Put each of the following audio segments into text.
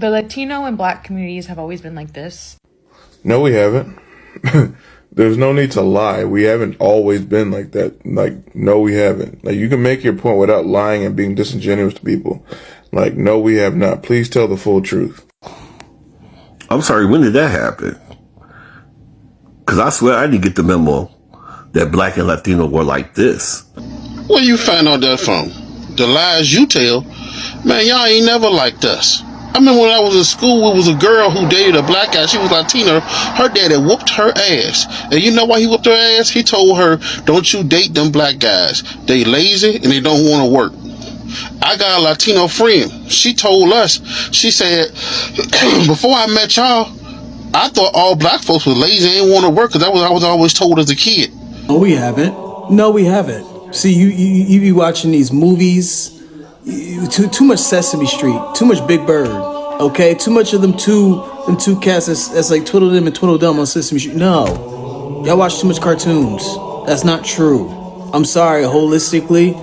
The Latino and Black communities have always been like this. No, we haven't. There's no need to lie. We haven't always been like that. Like, no, we haven't. Like, you can make your point without lying and being disingenuous to people. Like, no, we have not. Please tell the full truth. I'm sorry, when did that happen? Because I swear I didn't get the memo that Black and Latino were like this. Where you find all that from? The lies you tell? Man, y'all ain't never liked us. I remember when I was in school, it was a girl who dated a black guy. She was Latino. Her daddy whooped her ass. And you know why he whooped her ass? He told her, don't you date them black guys. They lazy and they don't want to work. I got a Latino friend. She told us, she said, before I met y'all, I thought all black folks were lazy and didn't want to work, because that was I was always told as a kid. No, we haven't. No, we haven't. See, you be watching these movies. Too much Sesame Street, too much Big Bird, okay? Too much of them two cats that's like Twiddle Them and Twiddle Dum on Sesame Street. No, y'all watch too much cartoons. That's not true. I'm sorry, holistically,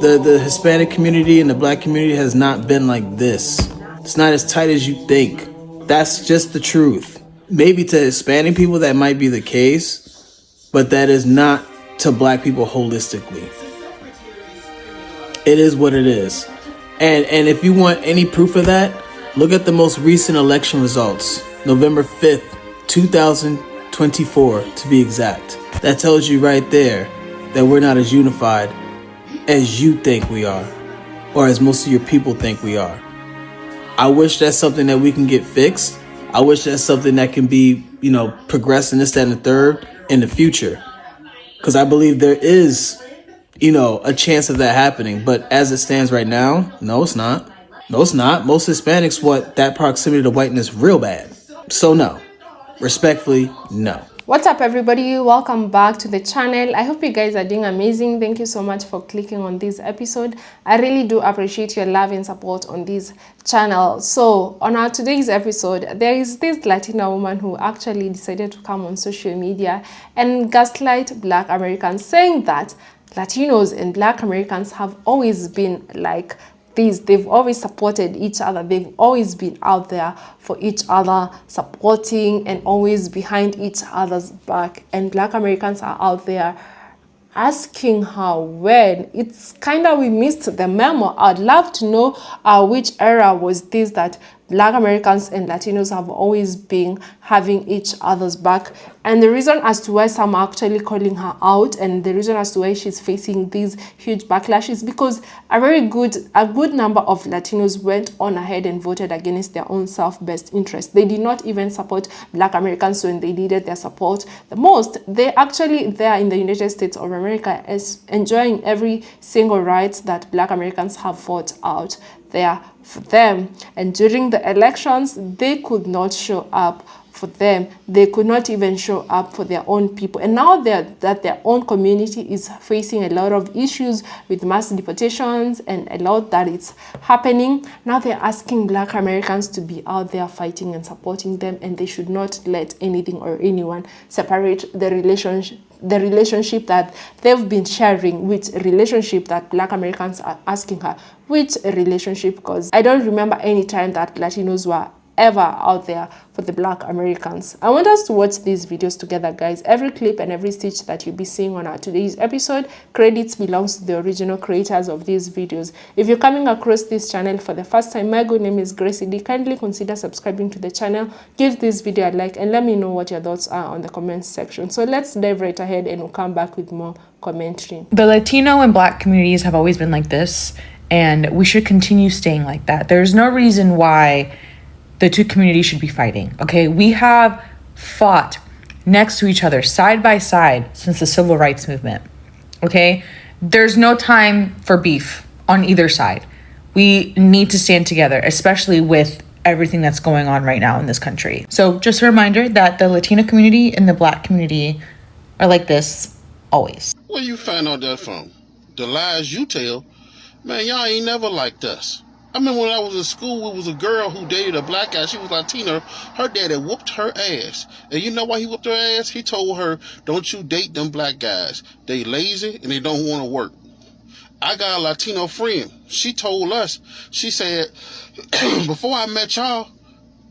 the Hispanic community and the Black community has not been like this. It's not as tight as you think. That's just the truth. Maybe to Hispanic people that might be the case, but that is not to Black people holistically. It is what it is. And if you want any proof of that, look at the most recent election results. November 5th, 2024, to be exact. That tells you right there that we're not as unified as you think we are, or as most of your people think we are. I wish that's something that we can get fixed. I wish that's something that can be, progressed in this, that, and the third in the future. Because I believe there is a chance of that happening. But as it stands right now, no, it's not. No, it's not. Most Hispanics want that proximity to whiteness real bad. So no. Respectfully, no. What's up, everybody? Welcome back to the channel. I hope you guys are doing amazing. Thank you so much for clicking on this episode. I really do appreciate your love and support on this channel. So on our today's episode, there is this Latina woman who actually decided to come on social media and gaslight Black Americans, saying that Latinos and Black Americans have always been like this. They've always supported each other. They've always been out there for each other, supporting and always behind each other's back. And Black Americans are out there asking her when. It's kind of, we missed the memo. I'd love to know which era was this that Black Americans and Latinos have always been having each other's back. And the reason as to why some are actually calling her out, and the reason as to why she's facing these huge backlash, is because a good number of Latinos went on ahead and voted against their own self-best interest. They did not even support Black Americans when they needed their support the most. They actually there in the United States of America is enjoying every single right that Black Americans have fought out there for them. And during the elections, they could not show up for them. They could not even show up for their own people. And now that their own community is facing a lot of issues with mass deportations and a lot that is happening, now they're asking Black Americans to be out there fighting and supporting them, and they should not let anything or anyone separate the relationship that they've been sharing, which relationship that Black Americans are asking her, which relationship, because I don't remember any time that Latinos were ever out there for the Black Americans. I want us to watch these videos together, guys. Every clip and every stitch that you'll be seeing on our today's episode, credits belongs to the original creators of these videos. If you're coming across this channel for the first time, my good name is Gracey D. Kindly consider subscribing to the channel, give this video a like, and let me know what your thoughts are on the comments section. So let's dive right ahead and we'll come back with more commentary. The Latino and Black communities have always been like this, and we should continue staying like that. There's no reason why the two communities should be fighting, okay? We have fought next to each other, side by side, since the civil rights movement, okay? There's no time for beef on either side. We need to stand together, especially with everything that's going on right now in this country. So just a reminder that the Latino community and the Black community are like this always. Where you find all that from? The lies you tell? Man, y'all ain't never liked us. I remember when I was in school, it was a girl who dated a black guy. She was Latino. Her daddy whooped her ass. And you know why he whooped her ass? He told her, don't you date them black guys. They lazy and they don't want to work. I got a Latino friend. She told us, she said, before I met y'all,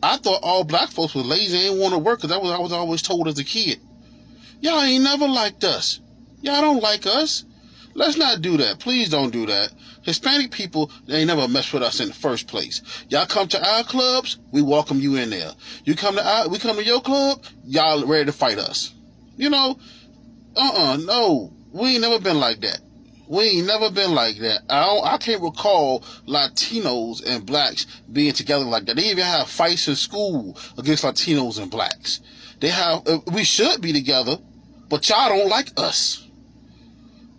I thought all black folks were lazy and didn't want to work, because I was always told as a kid. Y'all ain't never liked us. Y'all don't like us. Let's not do that. Please don't do that. Hispanic people, they ain't never messed with us in the first place. Y'all come to our clubs, we welcome you in there. We come to your club, y'all ready to fight us. You know, no. We ain't never been like that. We ain't never been like that. I can't recall Latinos and blacks being together like that. They even have fights in school against Latinos and blacks. We should be together, but y'all don't like us.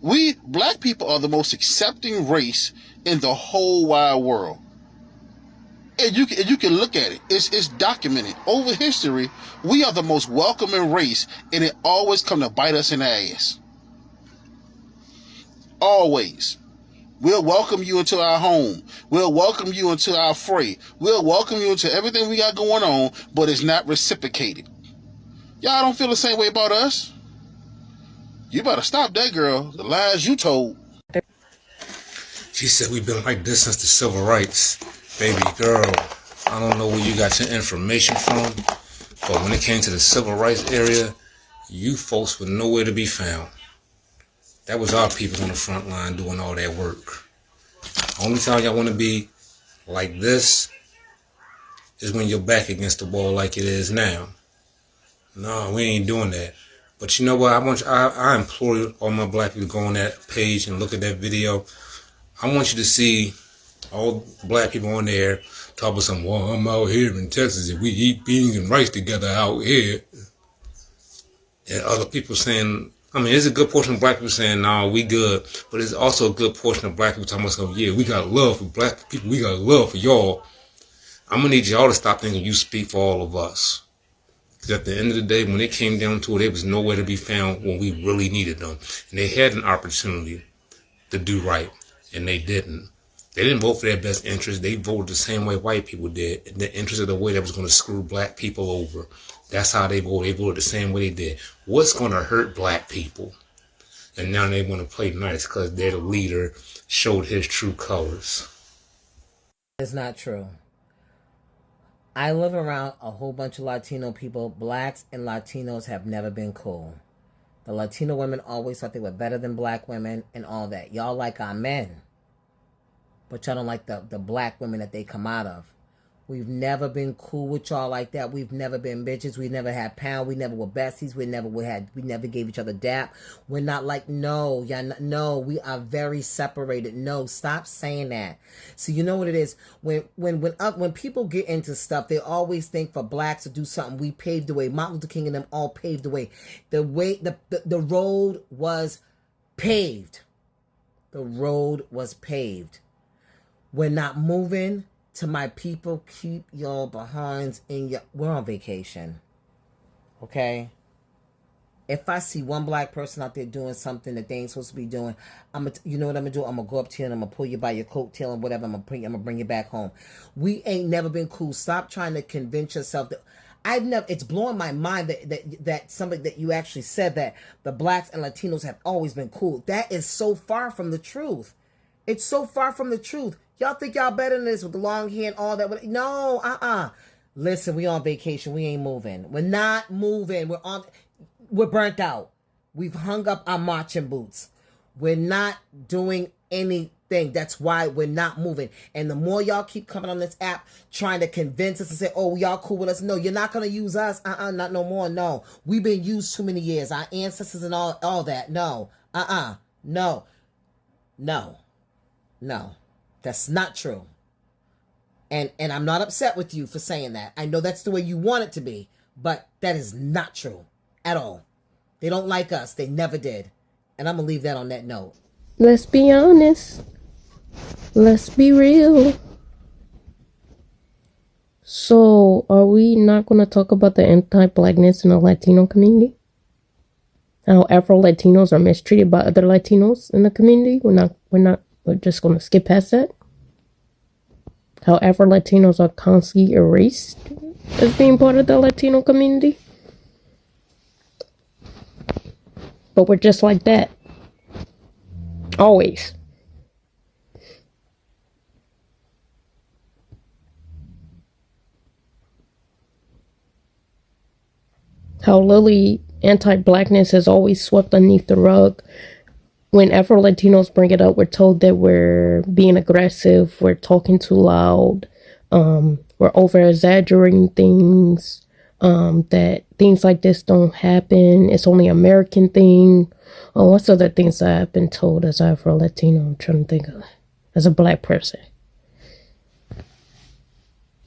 We, black people, are the most accepting race in the whole wide world. And you can look at it. It's documented. Over history, we are the most welcoming race, and it always come to bite us in the ass. Always. We'll welcome you into our home. We'll welcome you into our fray. We'll welcome you into everything we got going on, but it's not reciprocated. Y'all don't feel the same way about us? You better stop that, girl. The lies you told. She said we've been like this since the civil rights. Baby girl, I don't know where you got your information from, but when it came to the civil rights area, you folks were nowhere to be found. That was our people on the front line doing all that work. Only time y'all want to be like this is when you're back against the wall like it is now. No, we ain't doing that. But you know what? I implore all my black people to go on that page and look at that video. I want you to see all black people on there talk about some, well, I'm out here in Texas and we eat beans and rice together out here. And other people saying, I mean, there's a good portion of black people saying, no, we good. But there's also a good portion of black people talking about, yeah, we got love for black people. We got love for y'all. I'm going to need y'all to stop thinking you speak for all of us. Because at the end of the day, when it came down to it, there was nowhere to be found when we really needed them. And they had an opportunity to do right, and they didn't. They didn't vote for their best interest. They voted the same way white people did, in the interest of the way that was going to screw black people over. That's how they voted. They voted the same way they did. What's going to hurt black people? And now they want to play nice because their leader showed his true colors. It's not true. I live around a whole bunch of Latino people. Blacks and Latinos have never been cool. The Latino women always thought they were better than black women and all that. Y'all like our men, but y'all don't like the black women that they come out of. We've never been cool with y'all like that. We've never been bitches. We never had pound. We never were besties. We never gave each other dap. We're not like, no, no, we are very separated. No, stop saying that. So you know what it is? When people get into stuff, they always think for blacks to do something. We paved the way. Martin Luther King and them all paved the way. The road was paved. The road was paved. We're not moving. To my people, keep your behinds in your... We're on vacation. Okay? If I see one black person out there doing something that they ain't supposed to be doing, you know what I'm going to do? I'm going to go up to you and I'm going to pull you by your coattail and whatever. I'm going to bring you back home. We ain't never been cool. Stop trying to convince yourself that... It's blowing my mind that somebody that you actually said that the blacks and Latinos have always been cool. That is so far from the truth. It's so far from the truth. Y'all think y'all better than this with the long hair and all that? No, Listen, we on vacation. We ain't moving. We're not moving. We're burnt out. We've hung up our marching boots. We're not doing anything. That's why we're not moving. And the more y'all keep coming on this app trying to convince us and say, oh, y'all cool with us. No, you're not going to use us. Not no more. No. We've been used too many years. Our ancestors and all that. No. No. That's not true. And I'm not upset with you for saying that. I know that's the way you want it to be, but that is not true at all. They don't like us. They never did. And I'm going to leave that on that note. Let's be honest. Let's be real. So, are we not going to talk about the anti-blackness in the Latino community? How Afro-Latinos are mistreated by other Latinos in the community? We're just going to skip past that. How Afro-Latinos are constantly erased as being part of the Latino community. But we're just like that. Always. How Lily anti-blackness is always swept underneath the rug. When Afro-Latinos bring it up, we're told that we're being aggressive, we're talking too loud, we're over-exaggerating things, that things like this don't happen, it's only an American thing. What's other things that I've been told as Afro-Latino? I'm trying to think of, as a black person.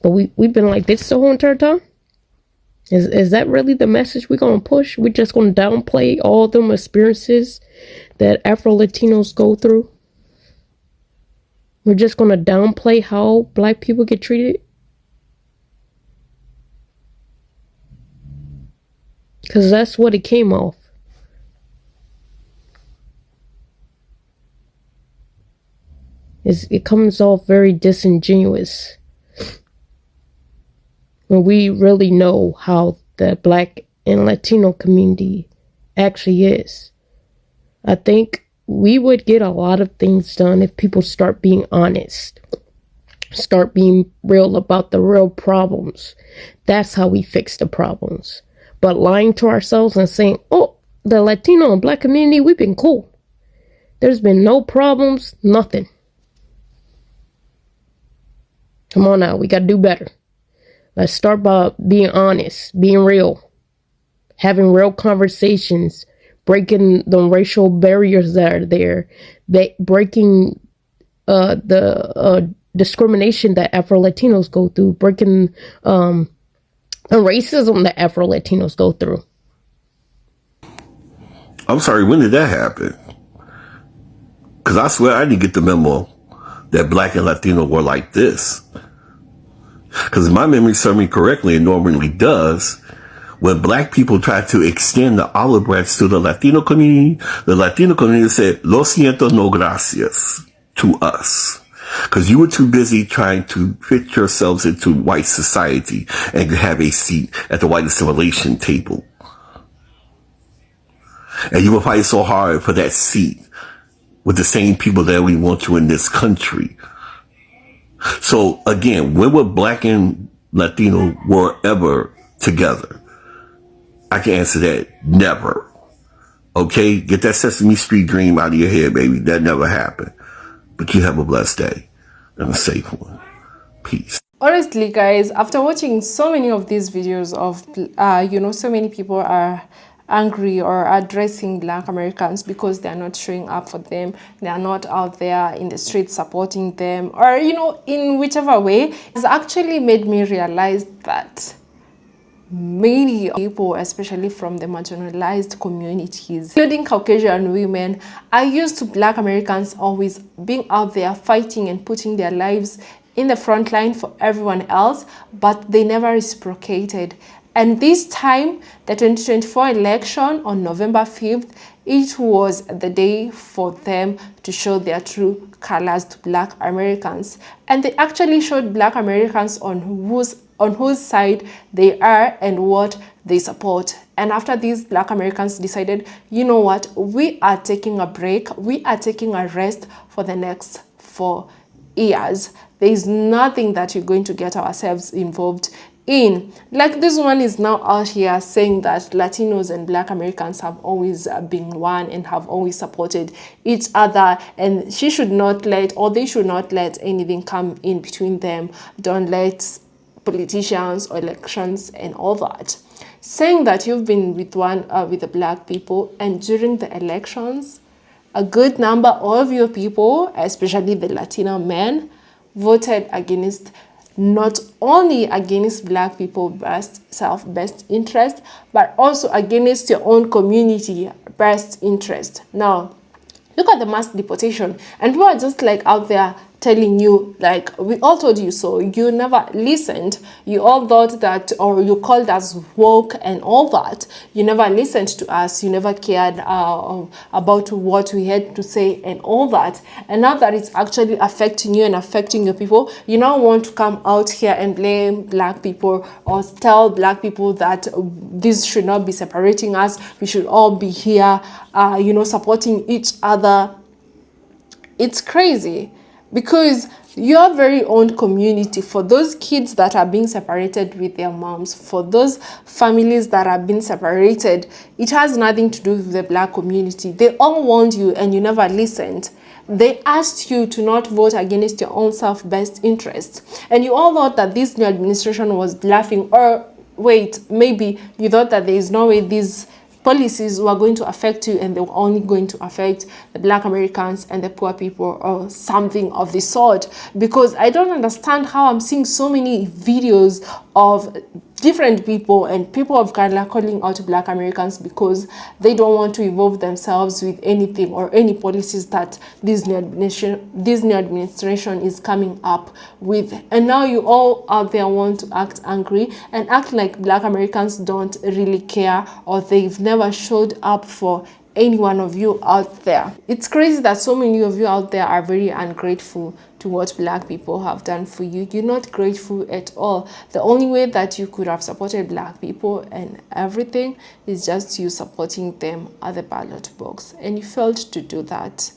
But we've been like this the whole entire time? Is that really the message we're going to push? We're just going to downplay all them experiences that Afro-Latinos go through? We're just going to downplay how black people get treated? Because that's what it came off. It comes off very disingenuous. When we really know how the black and Latino community actually is. I think we would get a lot of things done if people start being honest. Start being real about the real problems. That's how we fix the problems. But lying to ourselves and saying, oh, the Latino and black community, we've been cool. There's been no problems, nothing. Come on now, we got to do better. Let's start by being honest, being real, having real conversations, breaking the racial barriers that are there, breaking the discrimination that Afro-Latinos go through, breaking the racism that Afro-Latinos go through. I'm sorry, when did that happen? Because I swear I didn't get the memo that black and Latino were like this. Because if my memory serves me correctly, and normally does, when black people try to extend the olive branch to the Latino community said, lo siento, no gracias, to us. Because you were too busy trying to fit yourselves into white society and have a seat at the white assimilation table. And you were fighting so hard for that seat with the same people that we want you in this country. So again, when were black and Latino were ever together? I can answer that. Never. Okay? Get that Sesame Street dream out of your head, baby. That never happened. But you have a blessed day and a safe one. Peace. Honestly, guys, after watching so many of these videos of, so many people are angry or addressing black Americans because they're not showing up for them, they are not out there in the streets supporting them, or in whichever way, has actually made me realize that many people, especially from the marginalized communities, including Caucasian women, are used to black Americans always being out there fighting and putting their lives in the front line for everyone else, but they never reciprocated. And this time, the 2024 election on November 5th, it was the day for them to show their true colors to black Americans. And they actually showed black Americans on whose side they are and what they support. And after these, black Americans decided, you know what, we are taking a break, we are taking a rest for the next 4 years. There is nothing that you're going to get ourselves involved in. Like this one is now out here saying that Latinos and black Americans have always been one and have always supported each other, and they should not let anything come in between them. Don't let politicians or elections and all that. Saying that you've been with the black people, and during the elections, a good number of your people, especially the Latino men, voted against, not only against black people's best interest, but also against your own community best interest. Now, look at the mass deportation, and people are just like out there telling you, like, we all told you so. You never listened. You all thought that, or you called us woke and all that. You never listened to us. You never cared about what we had to say and all that. And now that it's actually affecting you and affecting your people, you now want to come out here and blame black people or tell black people that this should not be separating us. We should all be here, supporting each other. It's crazy. Because your very own community, for those kids that are being separated with their moms, for those families that are being separated, it has nothing to do with the Black community. They all warned you and you never listened. They asked you to not vote against your own self-best interest. And you all thought that this new administration was laughing, or wait, maybe you thought that there is no way these policies were going to affect you and they were only going to affect the Black Americans and the poor people or something of the sort. Because I don't understand how I'm seeing so many videos of different people and people of color calling out Black Americans because they don't want to involve themselves with anything or any policies that this new administration is coming up with. And now you all out there want to act angry and act like Black Americans don't really care, or they've never showed up for any one of you out there. It's crazy that so many of you out there are very ungrateful to what Black people have done for you. You're not grateful at all. The only way that you could have supported Black people and everything is just you supporting them at the ballot box, and you failed to do that.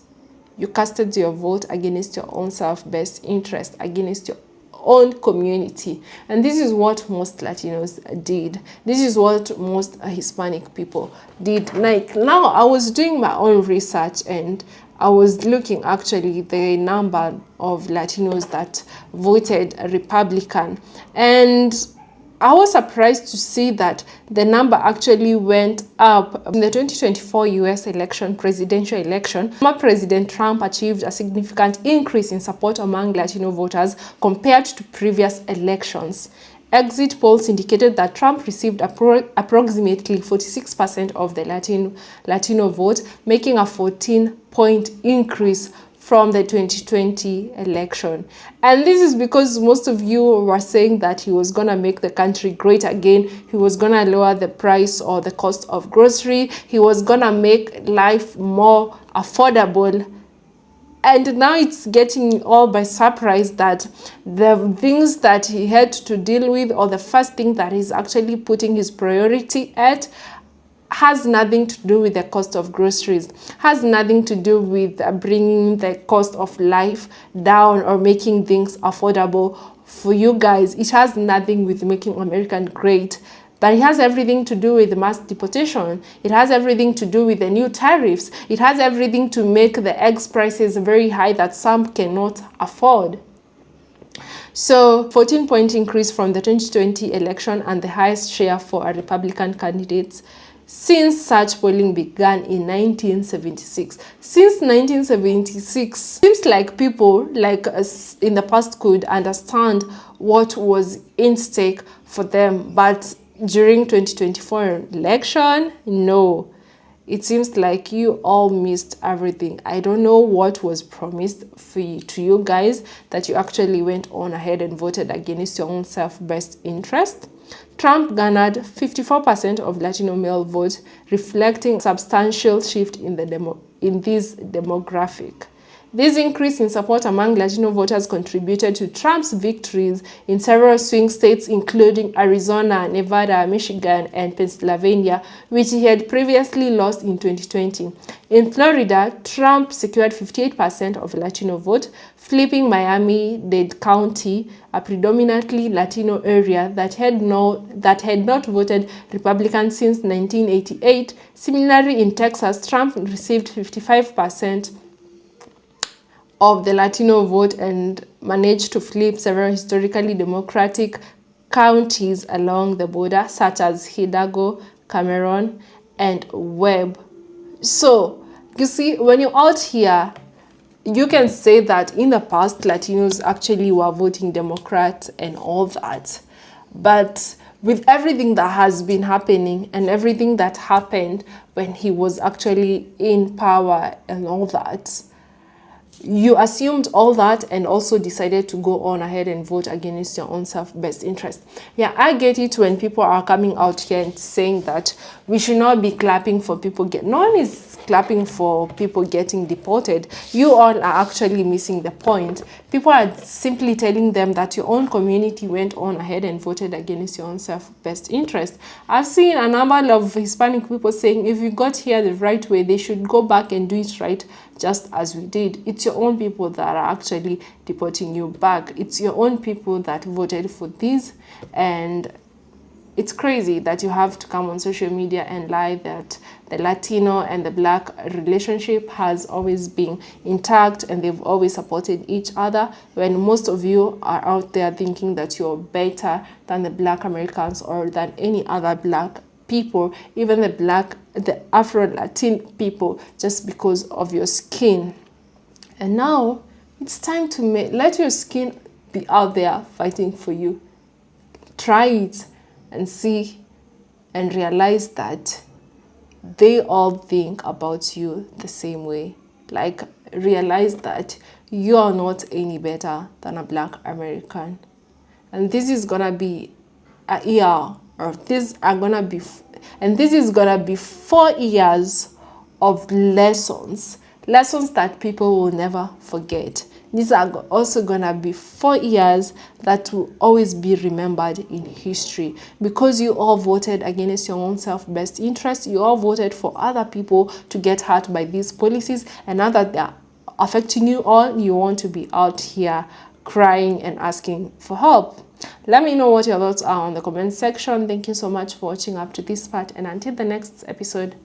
You casted your vote against your own self-best interest, against your own community. And this is what most Latinos did. This is what most Hispanic people did. Like, now I was doing my own research and I was looking actually the number of Latinos that voted Republican, and I was surprised to see that the number actually went up. In the 2024 US presidential election, former President Trump achieved a significant increase in support among Latino voters compared to previous elections. Exit polls indicated that Trump received approximately 46% of the Latino vote, making a 14-point increase from the 2020 election. And this is because most of you were saying that he was gonna make the country great again. He was gonna lower the price or the cost of grocery. He was gonna make life more affordable. And now it's getting all by surprise that the things that he had to deal with, or the first thing that he's actually putting his priority at, has nothing to do with the cost of groceries, has nothing to do with bringing the cost of life down or making things affordable for you guys. It has nothing with making America great, but it has everything to do with mass deportation. It has everything to do with the new tariffs. It has everything to make the eggs prices very high that some cannot afford. So 14-point increase from the 2020 election, and the highest share for a Republican candidates since such polling began in 1976. Since 1976, seems like people like us in the past could understand what was in stake for them, but during 2024 election, no. It seems like you all missed everything. I don't know what was promised for you, to you guys, that you actually went on ahead and voted against your own self-best interest. Trump garnered 54% of Latino male vote, reflecting a substantial shift in this demographic. This increase in support among Latino voters contributed to Trump's victories in several swing states, including Arizona, Nevada, Michigan, and Pennsylvania, which he had previously lost in 2020. In Florida, Trump secured 58% of Latino vote, flipping Miami-Dade County, a predominantly Latino area that had not voted Republican since 1988. Similarly, in Texas, Trump received 55% of the Latino vote and managed to flip several historically Democratic counties along the border, such as Hidalgo, Cameron, and Webb. So, you see, when you're out here, you can say that in the past, Latinos actually were voting Democrat and all that. But with everything that has been happening and everything that happened when he was actually in power and all that, you assumed all that and also decided to go on ahead and vote against your own self-best interest. Yeah, I get it when people are coming out here and saying that we should not be clapping for people. No one is clapping for people getting deported, you all are actually missing the point. People are simply telling them that your own community went on ahead and voted against your own self-best interest. I've seen a number of Hispanic people saying if you got here the right way, they should go back and do it right, just as we did. It's your own people that are actually deporting you back. It's your own people that voted for this, and it's crazy that you have to come on social media and lie that the Latino and the Black relationship has always been intact and they've always supported each other, when most of you are out there thinking that you're better than the Black Americans or than any other Black people, even the Afro-Latin people, just because of your skin. And now it's time to let your skin be out there fighting for you. Try it and see and realize that they all think about you the same way. Like, realize that you are not any better than a Black American. And this is gonna be a year, or this is gonna be 4 years of lessons that people will never forget. These are also gonna be 4 years that will always be remembered in history, because you all voted against your own self-best interest. You all voted for other people to get hurt by these policies, and now that they're affecting you all, you want to be out here crying and asking for help. Let me know what your thoughts are on the comment section. Thank you so much for watching up to this part, and until the next episode,